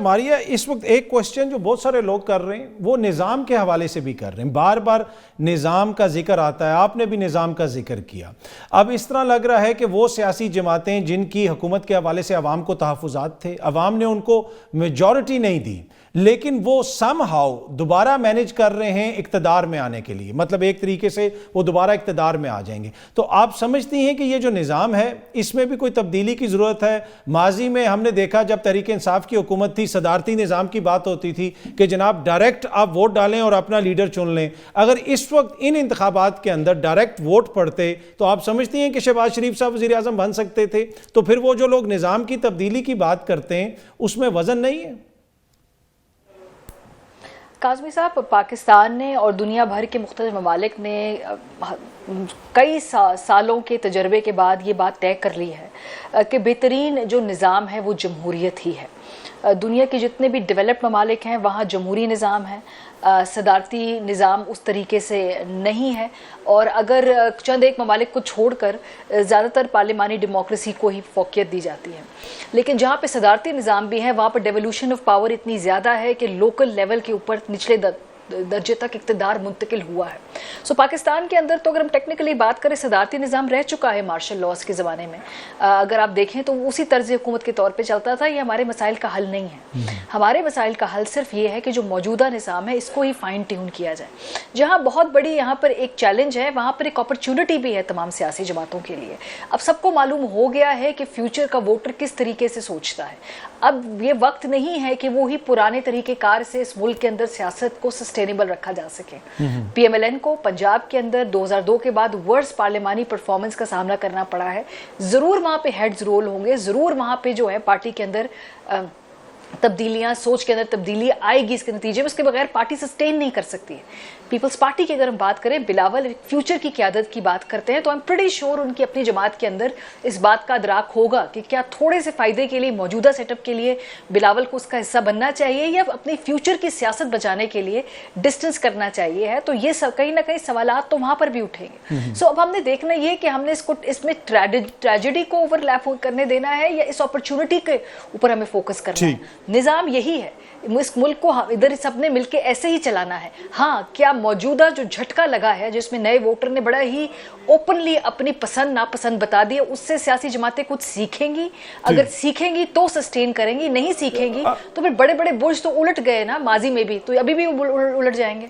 ماریہ اس وقت ایک کوشچن جو بہت سارے لوگ کر رہے ہیں وہ نظام کے حوالے سے بھی کر رہے ہیں، بار بار نظام کا ذکر آتا ہے، آپ نے بھی نظام کا ذکر کیا۔ اب اس طرح لگ رہا ہے کہ وہ سیاسی جماعتیں جن کی حکومت کے حوالے سے عوام کو تحفظات تھے، عوام نے ان کو میجورٹی نہیں دی، لیکن وہ سم ہاؤ دوبارہ مینج کر رہے ہیں اقتدار میں آنے کے لیے، مطلب ایک طریقے سے وہ دوبارہ اقتدار میں آ جائیں گے۔ تو آپ سمجھتی ہیں کہ یہ جو نظام ہے اس میں بھی کوئی تبدیلی کی ضرورت ہے؟ ماضی میں ہم نے دیکھا جب تحریک انصاف کی حکومت تھی، صدارتی نظام کی بات ہوتی تھی کہ جناب ڈائریکٹ آپ ووٹ ڈالیں اور اپنا لیڈر چن لیں۔ اگر اس وقت ان انتخابات کے اندر ڈائریکٹ ووٹ پڑتے تو آپ سمجھتی ہیں کہ شہباز شریف صاحب وزیر اعظم بن سکتے تھے؟ تو پھر وہ جو لوگ نظام کی تبدیلی کی بات کرتے ہیں اس میں وزن نہیں ہے؟ کاظمی صاحب، پاکستان نے اور دنیا بھر کے مختلف ممالک نے کئی سالوں کے تجربے کے بعد یہ بات طے کر لی ہے کہ بہترین جو نظام ہے وہ جمہوریت ہی ہے۔ دنیا کے جتنے بھی ڈیولپڈ ممالک ہیں وہاں جمہوری نظام ہے، صدارتی نظام اس طریقے سے نہیں ہے، اور اگر چند ایک ممالک کو چھوڑ کر زیادہ تر پارلیمانی ڈیموکریسی کو ہی فوقیت دی جاتی ہے۔ لیکن جہاں پہ صدارتی نظام بھی ہے وہاں پر ڈیولوشن آف پاور اتنی زیادہ ہے کہ لوکل لیول کے اوپر نچلے درجے تک اقتدار منتقل ہوا ہے۔ سو پاکستان کے اندر تو اگر ہم ٹیکنیکلی بات کریں صدارتی نظام رہ چکا ہے مارشل لاز کے زمانے میں، اگر آپ دیکھیں تو اسی طرز حکومت کے طور پہ چلتا تھا۔ یہ ہمارے مسائل کا حل نہیں ہے، ہمارے مسائل کا حل صرف یہ ہے کہ جو موجودہ نظام ہے اس کو ہی فائن ٹیون کیا جائے۔ جہاں بہت بڑی یہاں پر ایک چیلنج ہے وہاں پر ایک اپرچونٹی بھی ہے تمام سیاسی جماعتوں کے لیے۔ اب سب کو معلوم ہو گیا ہے کہ فیوچر کا ووٹر کس طریقے سے سوچتا ہے۔ اب یہ وقت نہیں ہے کہ وہی پرانے طریقہ کار سے اس ملک کے اندر سیاست کو سسٹینیبل رکھا جا سکے۔ پی ایم ایل این کو پنجاب کے اندر 2002 کے بعد ورس پارلیمانی پرفارمنس کا سامنا کرنا پڑا ہے۔ ضرور وہاں پہ ہیڈز رول ہوں گے، ضرور وہاں پہ جو ہے پارٹی کے اندر تبدیلیاں، سوچ کے اندر تبدیلی آئے گی، اس کے نتیجے میں اس کے بغیر پارٹی سسٹین نہیں کر سکتی ہے۔ پیپلز پارٹی کی اگر ہم بات کریں، بلاول فیوچر کی قیادت کی بات کرتے ہیں تو I'm pretty sure ان کی اپنی جماعت کے اندر اس بات کا ادراک ہوگا کہ کیا تھوڑے سے فائدے کے لیے موجودہ سیٹ اپ کے لیے بلاول کو اس کا حصہ بننا چاہیے یا اپنی فیوچر کی سیاست بچانے کے لیے ڈسٹنس کرنا چاہیے ہے۔ تو یہ کہیں نہ کہیں سوالات تو وہاں پر بھی اٹھیں گے۔ سو اب ہم نے دیکھنا یہ کہ ہم نے اس میں ٹریجڈی کو اوور لیپ کرنے دینا ہے یا اس اپرچونٹی کے اوپر ہمیں فوکس کرنا ہے۔ نظام یہی ہے، اس ملک کو ادھر سب نے مل کے ایسے ہی چلانا ہے۔ ہاں، کیا موجودہ جو جھٹکا لگا ہے جس میں نئے ووٹر نے بڑا ہی اوپنلی اپنی پسند ناپسند بتا دی، اس سے سیاسی جماعتیں کچھ سیکھیں گی؟ اگر سیکھیں گی تو سسٹین کریں گی، نہیں سیکھیں گی تو پھر بڑے بڑے برج تو الٹ گئے نا ماضی میں بھی، تو ابھی بھی الٹ جائیں گے۔